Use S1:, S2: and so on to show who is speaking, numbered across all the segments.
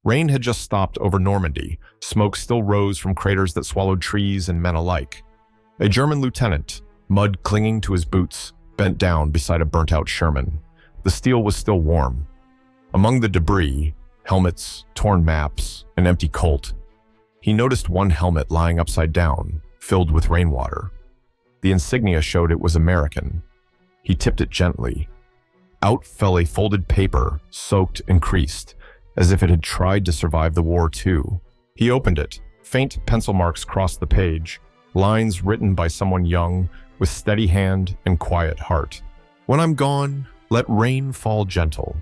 S1: Rain had just stopped over Normandy. Smoke still rose from craters that swallowed trees and men alike. A German lieutenant, mud clinging to his boots, bent down beside a burnt-out Sherman. The steel was still warm. Among the debris, helmets, torn maps, an empty Colt, he noticed one helmet lying upside down, filled with rainwater. The insignia showed it was American. He tipped it gently. Out fell a folded paper, soaked and creased, as if it had tried to survive the war too. He opened it. Faint pencil marks crossed the page, lines written by someone young, with steady hand and quiet heart. When I'm gone, let rain fall gentle,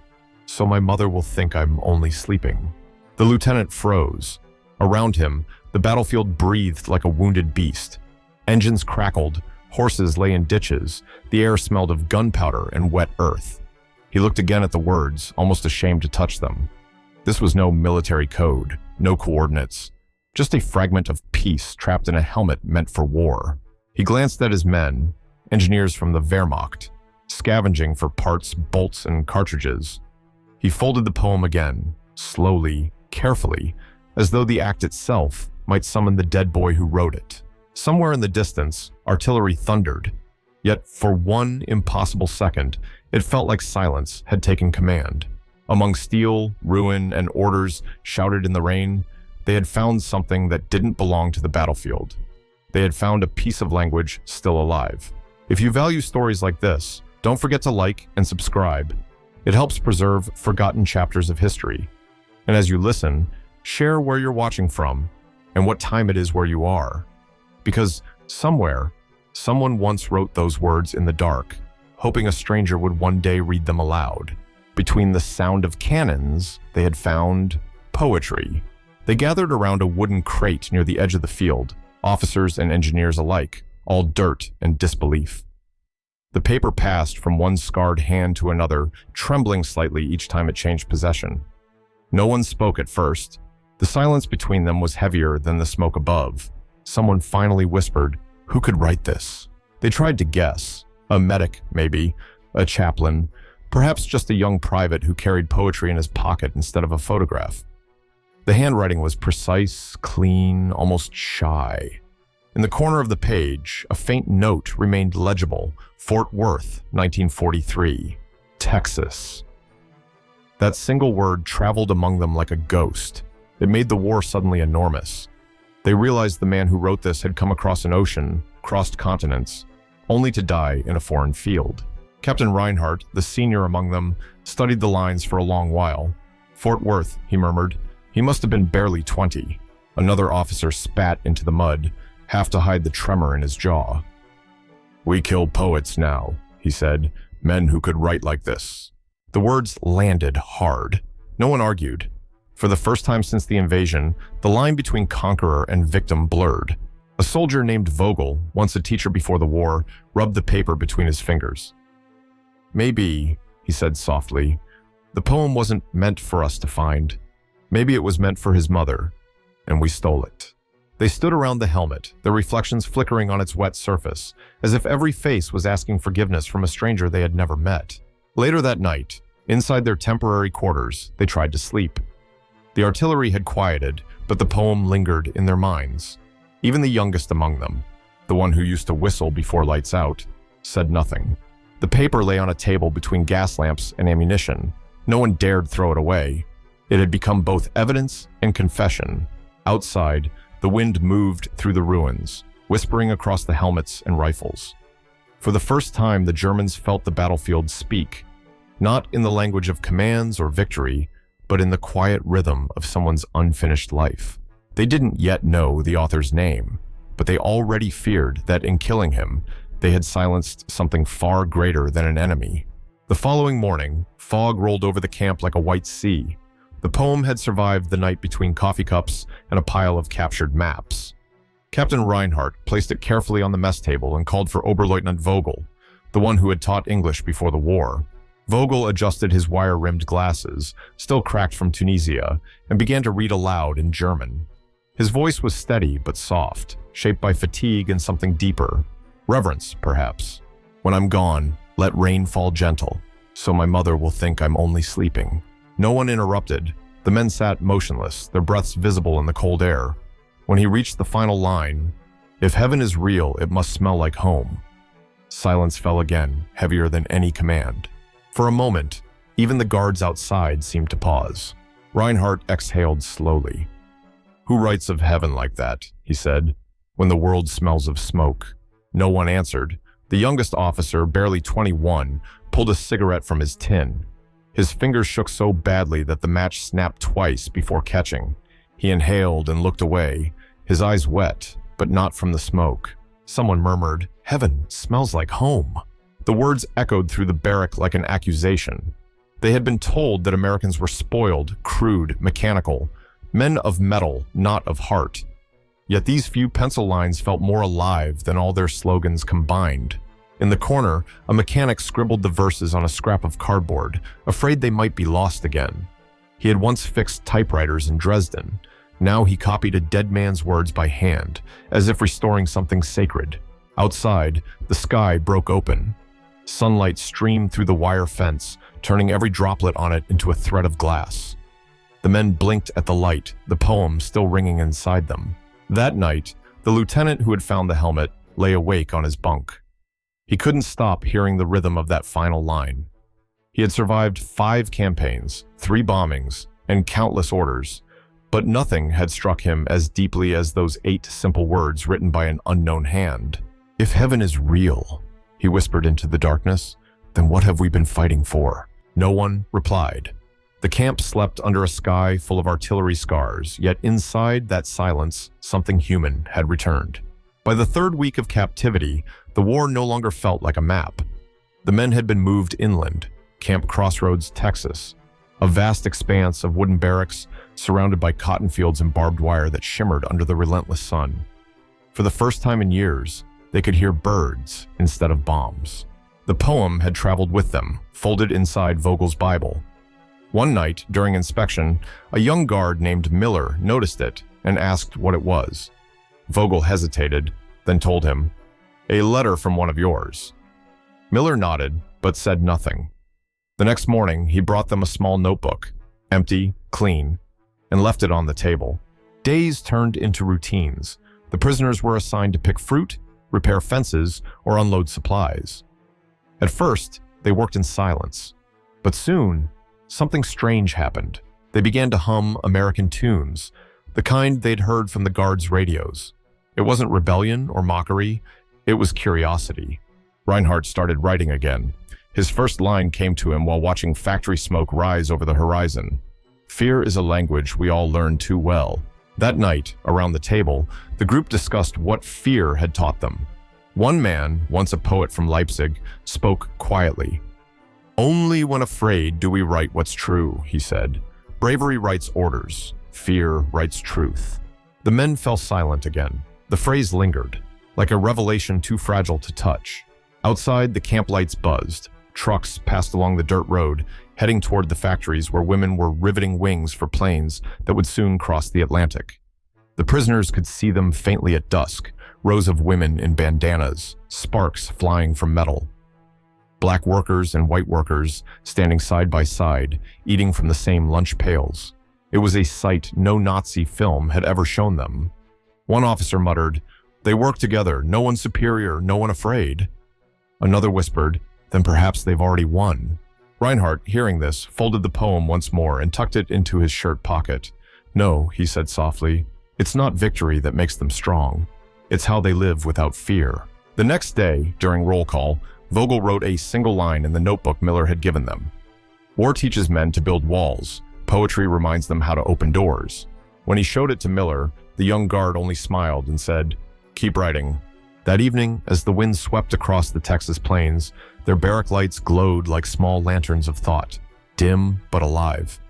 S1: so my mother will think I'm only sleeping. The lieutenant froze. Around him, the battlefield breathed like a wounded beast. Engines crackled, horses lay in ditches, the air smelled of gunpowder and wet earth. He looked again at the words, almost ashamed to touch them. This was no military code, no coordinates, just a fragment of peace trapped in a helmet meant for war. He glanced at his men, engineers from the Wehrmacht, scavenging for parts, bolts, and cartridges. He folded the poem again, slowly, carefully, as though the act itself might summon the dead boy who wrote it. Somewhere in the distance, artillery thundered. Yet for one impossible second, it felt like silence had taken command. Among steel, ruin, and orders shouted in the rain, they had found something that didn't belong to the battlefield. They had found a piece of language still alive. If you value stories like this, don't forget to like and subscribe. It helps preserve forgotten chapters of history. And as you listen, share where you're watching from and what time it is where you are. Because somewhere, someone once wrote those words in the dark, hoping a stranger would one day read them aloud. Between the sound of cannons, they had found poetry. They gathered around a wooden crate near the edge of the field, officers and engineers alike, all dirt and disbelief. The paper passed from one scarred hand to another, trembling slightly each time it changed possession. No one spoke at first. The silence between them was heavier than the smoke above. Someone finally whispered, "Who could write this?" They tried to guess. A medic, maybe. A chaplain. Perhaps just a young private who carried poetry in his pocket instead of a photograph. The handwriting was precise, clean, almost shy. In the corner of the page, a faint note remained legible. Fort Worth, 1943. Texas. That single word traveled among them like a ghost. It made the war suddenly enormous. They realized the man who wrote this had come across an ocean, crossed continents, only to die in a foreign field. Captain Reinhardt, the senior among them, studied the lines for a long while. Fort Worth, he murmured. He must have been barely 20. Another officer spat into the mud, half to hide the tremor in his jaw. "We kill poets now," he said, "men who could write like this." The words landed hard. No one argued. For the first time since the invasion, the line between conqueror and victim blurred. A soldier named Vogel, once a teacher before the war, rubbed the paper between his fingers. "Maybe," he said softly, "the poem wasn't meant for us to find. Maybe it was meant for his mother, and we stole it." They stood around the helmet, their reflections flickering on its wet surface, as if every face was asking forgiveness from a stranger they had never met. Later that night, inside their temporary quarters, they tried to sleep. The artillery had quieted, but the poem lingered in their minds. Even the youngest among them, the one who used to whistle before lights out, said nothing. The paper lay on a table between gas lamps and ammunition. No one dared throw it away. It had become both evidence and confession. Outside, the wind moved through the ruins, whispering across the helmets and rifles. For the first time, the Germans felt the battlefield speak, not in the language of commands or victory, but in the quiet rhythm of someone's unfinished life. They didn't yet know the author's name, but they already feared that in killing him, they had silenced something far greater than an enemy. The following morning, fog rolled over the camp like a white sea. The poem had survived the night between coffee cups and a pile of captured maps. Captain Reinhardt placed it carefully on the mess table and called for Oberleutnant Vogel, the one who had taught English before the war. Vogel adjusted his wire-rimmed glasses, still cracked from Tunisia, and began to read aloud in German. His voice was steady but soft, shaped by fatigue and something deeper. Reverence, perhaps. "When I'm gone, let rain fall gentle, so my mother will think I'm only sleeping." No one interrupted. The men sat motionless, their breaths visible in the cold air. When he reached the final line, "If heaven is real, it must smell like home." Silence fell again, heavier than any command. For a moment, even the guards outside seemed to pause. Reinhardt exhaled slowly. "Who writes of heaven like that?" he said. "When the world smells of smoke." No one answered. The youngest officer, barely 21, pulled a cigarette from his tin. His fingers shook so badly that the match snapped twice before catching. He inhaled and looked away, his eyes wet, but not from the smoke. Someone murmured, "Heaven smells like home." The words echoed through the barrack like an accusation. They had been told that Americans were spoiled, crude, mechanical, men of metal, not of heart. Yet these few pencil lines felt more alive than all their slogans combined. In the corner, a mechanic scribbled the verses on a scrap of cardboard, afraid they might be lost again. He had once fixed typewriters in Dresden. Now he copied a dead man's words by hand, as if restoring something sacred. Outside, the sky broke open. Sunlight streamed through the wire fence, turning every droplet on it into a thread of glass. The men blinked at the light, the poem still ringing inside them. That night, the lieutenant who had found the helmet lay awake on his bunk. He couldn't stop hearing the rhythm of that final line. He had survived 5 campaigns, 3 bombings, and countless orders, but nothing had struck him as deeply as those 8 simple words written by an unknown hand. "If heaven is real," he whispered into the darkness, "then what have we been fighting for?" No one replied. The camp slept under a sky full of artillery scars, yet inside that silence, something human had returned. By the 3rd week of captivity, the war no longer felt like a map. The men had been moved inland, Camp Crossroads, Texas, a vast expanse of wooden barracks surrounded by cotton fields and barbed wire that shimmered under the relentless sun. For the first time in years, they could hear birds instead of bombs. The poem had traveled with them, folded inside Vogel's Bible. One night, during inspection, a young guard named Miller noticed it and asked what it was. Vogel hesitated, then told him, "A letter from one of yours." Miller nodded, but said nothing. The next morning, he brought them a small notebook, empty, clean, and left it on the table. Days turned into routines. The prisoners were assigned to pick fruit, repair fences, or unload supplies. At first, they worked in silence, but soon, something strange happened. They began to hum American tunes, the kind they'd heard from the guards' radios. It wasn't rebellion or mockery, it was curiosity. Reinhardt started writing again. His first line came to him while watching factory smoke rise over the horizon. "Fear is a language we all learn too well." That night, around the table, the group discussed what fear had taught them. One man, once a poet from Leipzig, spoke quietly. "Only when afraid do we write what's true," he said. "Bravery writes orders. Fear writes truth." The men fell silent again. The phrase lingered, like a revelation too fragile to touch. Outside, the camp lights buzzed. Trucks passed along the dirt road, heading toward the factories where women were riveting wings for planes that would soon cross the Atlantic. The prisoners could see them faintly at dusk, rows of women in bandanas, sparks flying from metal. Black workers and white workers standing side by side, eating from the same lunch pails. It was a sight no Nazi film had ever shown them. One officer muttered, "They work together, no one superior, no one afraid." Another whispered, "Then perhaps they've already won." Reinhardt, hearing this, folded the poem once more and tucked it into his shirt pocket. "No," he said softly, "it's not victory that makes them strong. It's how they live without fear." The next day, during roll call, Vogel wrote a single line in the notebook Miller had given them. "War teaches men to build walls. Poetry reminds them how to open doors." When he showed it to Miller, the young guard only smiled and said, "Keep writing." That evening, as the wind swept across the Texas plains, their barrack lights glowed like small lanterns of thought, dim but alive.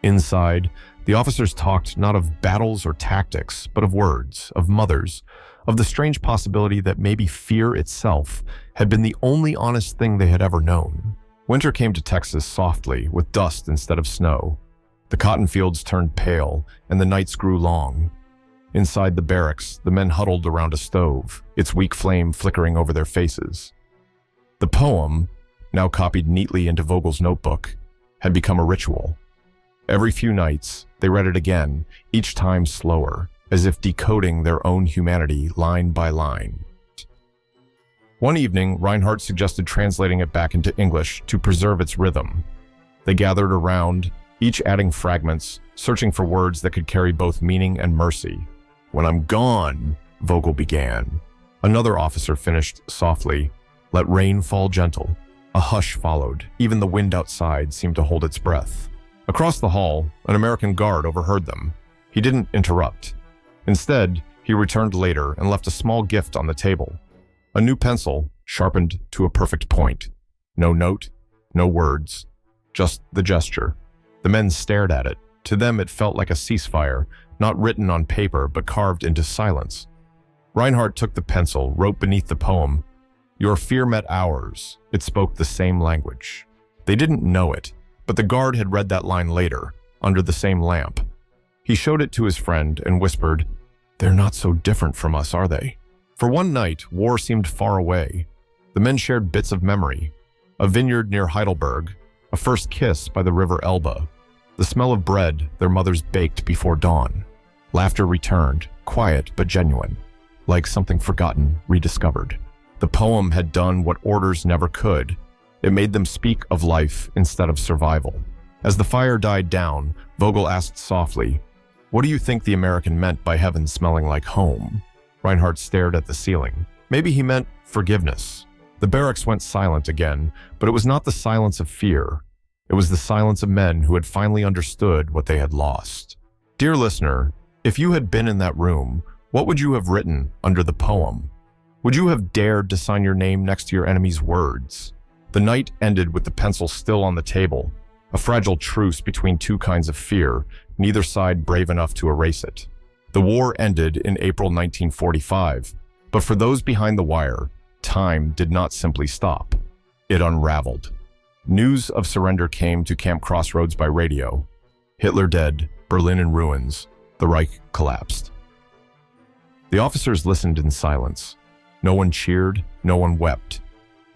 S1: Inside, the officers talked not of battles or tactics, but of words, of mothers, of the strange possibility that maybe fear itself had been the only honest thing they had ever known. Winter came to Texas softly, with dust instead of snow. The cotton fields turned pale, and the nights grew long. Inside the barracks, the men huddled around a stove, its weak flame flickering over their faces. The poem, now copied neatly into Vogel's notebook, had become a ritual. Every few nights, they read it again, each time slower, as if decoding their own humanity line by line. One evening, Reinhardt suggested translating it back into English to preserve its rhythm. They gathered around, each adding fragments, searching for words that could carry both meaning and mercy. "When I'm gone," Vogel began. Another officer finished softly, "Let rain fall gentle." A hush followed. Even the wind outside seemed to hold its breath. Across the hall, an American guard overheard them. He didn't interrupt. Instead, he returned later and left a small gift on the table. A new pencil, sharpened to a perfect point. No note, no words, just the gesture. The men stared at it. To them, it felt like a ceasefire, not written on paper but carved into silence. Reinhardt took the pencil, wrote beneath the poem, "Your fear met ours." It spoke the same language. They didn't know it, but the guard had read that line later, under the same lamp. He showed it to his friend and whispered, "They're not so different from us, are they?" For one night, war seemed far away. The men shared bits of memory. A vineyard near Heidelberg, a first kiss by the river Elbe, the smell of bread their mothers baked before dawn. Laughter returned, quiet but genuine, like something forgotten, rediscovered. The poem had done what orders never could. It made them speak of life instead of survival. As the fire died down, Vogel asked softly, "What do you think the American meant by heaven smelling like home?" Reinhardt stared at the ceiling. Maybe he meant forgiveness. The barracks went silent again, but it was not the silence of fear. It was the silence of men who had finally understood what they had lost. Dear listener, if you had been in that room, what would you have written under the poem? Would you have dared to sign your name next to your enemy's words? The night ended with the pencil still on the table, a fragile truce between two kinds of fear, neither side brave enough to erase it. The war ended in April 1945, but for those behind the wire, time did not simply stop. It unraveled. News of surrender came to Camp Crossroads by radio. Hitler dead, Berlin in ruins, the Reich collapsed. The officers listened in silence. No one cheered, no one wept.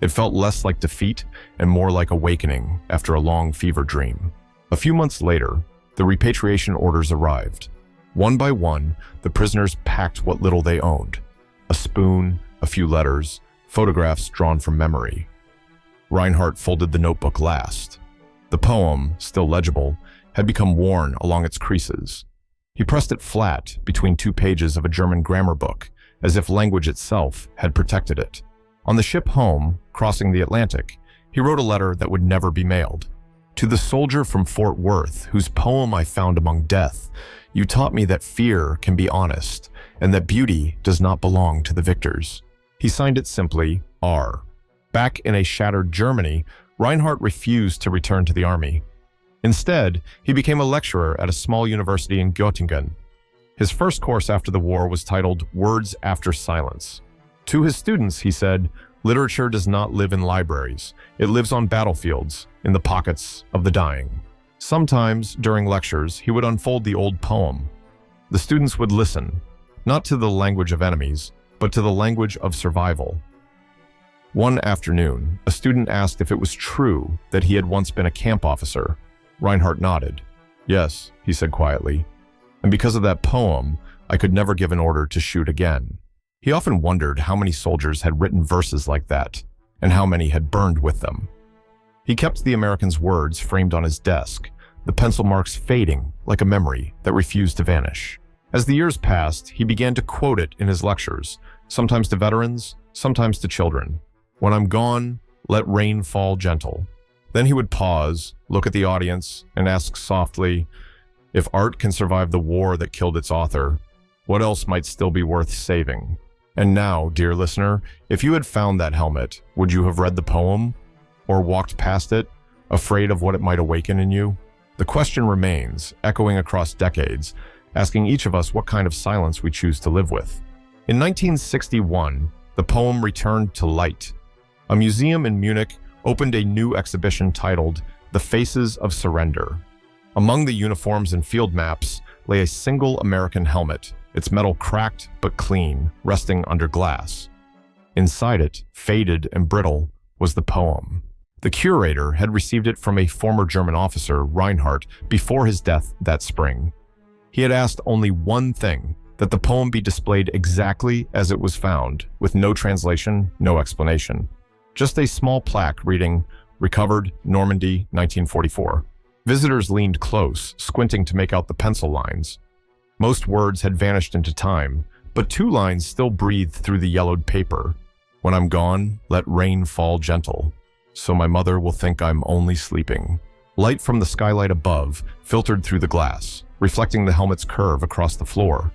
S1: It felt less like defeat and more like awakening after a long fever dream. A few months later, the repatriation orders arrived. One by one, the prisoners packed what little they owned. A spoon, a few letters, photographs drawn from memory. Reinhardt folded the notebook last. The poem, still legible, had become worn along its creases. He pressed it flat between two pages of a German grammar book, as if language itself had protected it. On the ship home, crossing the Atlantic, he wrote a letter that would never be mailed. "To the soldier from Fort Worth, whose poem I found among death, you taught me that fear can be honest, and that beauty does not belong to the victors." He signed it simply, R. Back in a shattered Germany, Reinhardt refused to return to the army. Instead, he became a lecturer at a small university in Göttingen. His first course after the war was titled Words After Silence. To his students, he said, "Literature does not live in libraries. It lives on battlefields, in the pockets of the dying." Sometimes, during lectures, he would unfold the old poem. The students would listen, not to the language of enemies, but to the language of survival. One afternoon, a student asked if it was true that he had once been a camp officer. Reinhardt nodded. "Yes," he said quietly. "And because of that poem, I could never give an order to shoot again." He often wondered how many soldiers had written verses like that, and how many had burned with them. He kept the Americans' words framed on his desk, the pencil marks fading like a memory that refused to vanish. As the years passed, he began to quote it in his lectures, sometimes to veterans, sometimes to children. "When I'm gone, let rain fall gentle." Then he would pause, look at the audience, and ask softly, "If art can survive the war that killed its author, what else might still be worth saving?" And now, dear listener, if you had found that helmet, would you have read the poem? Or walked past it, afraid of what it might awaken in you? The question remains, echoing across decades, asking each of us what kind of silence we choose to live with. In 1961, the poem returned to light. A museum in Munich opened a new exhibition titled The Faces of Surrender. Among the uniforms and field maps lay a single American helmet, its metal cracked but clean, resting under glass. Inside it, faded and brittle, was the poem. The curator had received it from a former German officer, Reinhardt, before his death that spring. He had asked only one thing, that the poem be displayed exactly as it was found, with no translation, no explanation. Just a small plaque reading, "Recovered, Normandy, 1944. Visitors leaned close, squinting to make out the pencil lines. Most words had vanished into time, but two lines still breathed through the yellowed paper. "When I'm gone, let rain fall gentle, so my mother will think I'm only sleeping." Light from the skylight above filtered through the glass, reflecting the helmet's curve across the floor.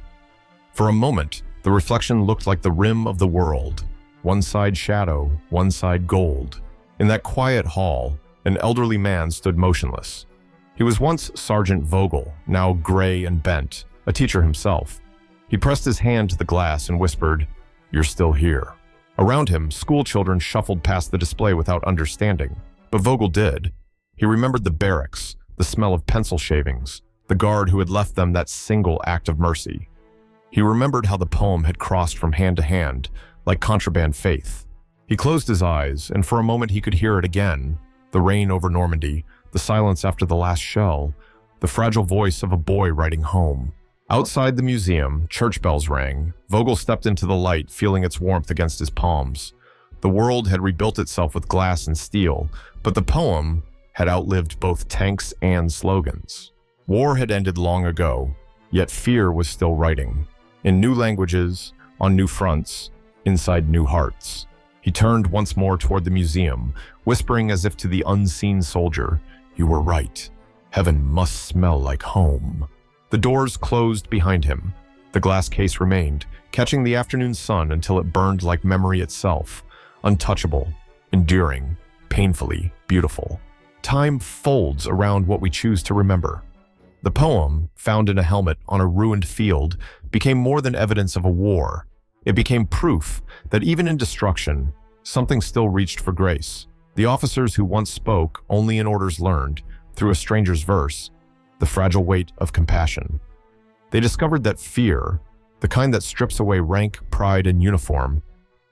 S1: For a moment, the reflection looked like the rim of the world. One side shadow, one side gold. In that quiet hall, an elderly man stood motionless. He was once Sergeant Vogel, now gray and bent, a teacher himself. He pressed his hand to the glass and whispered, "You're still here." Around him, school children shuffled past the display without understanding. But Vogel did. He remembered the barracks, the smell of pencil shavings, the guard who had left them that single act of mercy. He remembered how the poem had crossed from hand to hand, like contraband faith. He closed his eyes, and for a moment he could hear it again. The rain over Normandy, the silence after the last shell, the fragile voice of a boy writing home. Outside the museum, church bells rang. Vogel stepped into the light, feeling its warmth against his palms. The world had rebuilt itself with glass and steel, but the poem had outlived both tanks and slogans. War had ended long ago, yet fear was still writing. In new languages, on new fronts, inside new hearts. He turned once more toward the museum, whispering as if to the unseen soldier, "You were right. Heaven must smell like home." The doors closed behind him. The glass case remained, catching the afternoon sun until it burned like memory itself, untouchable, enduring, painfully beautiful. Time folds around what we choose to remember. The poem, found in a helmet on a ruined field, became more than evidence of a war. It became proof that even in destruction, something still reached for grace. The officers who once spoke only in orders learned, through a stranger's verse, the fragile weight of compassion. They discovered that fear, the kind that strips away rank, pride, and uniform,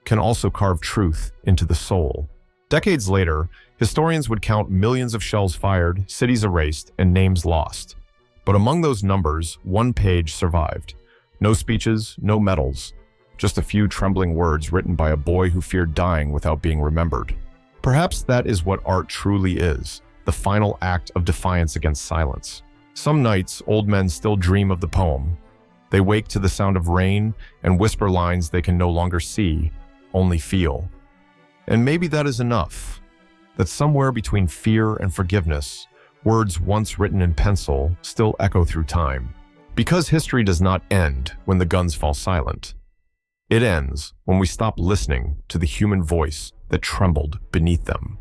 S1: can also carve truth into the soul. Decades later, historians would count millions of shells fired, cities erased, and names lost. But among those numbers, one page survived. No speeches, no medals, just a few trembling words written by a boy who feared dying without being remembered. Perhaps that is what art truly is, the final act of defiance against silence. Some nights, old men still dream of the poem. They wake to the sound of rain and whisper lines they can no longer see, only feel. And maybe that is enough, that somewhere between fear and forgiveness, words once written in pencil still echo through time. Because history does not end when the guns fall silent. It ends when we stop listening to the human voice that trembled beneath them.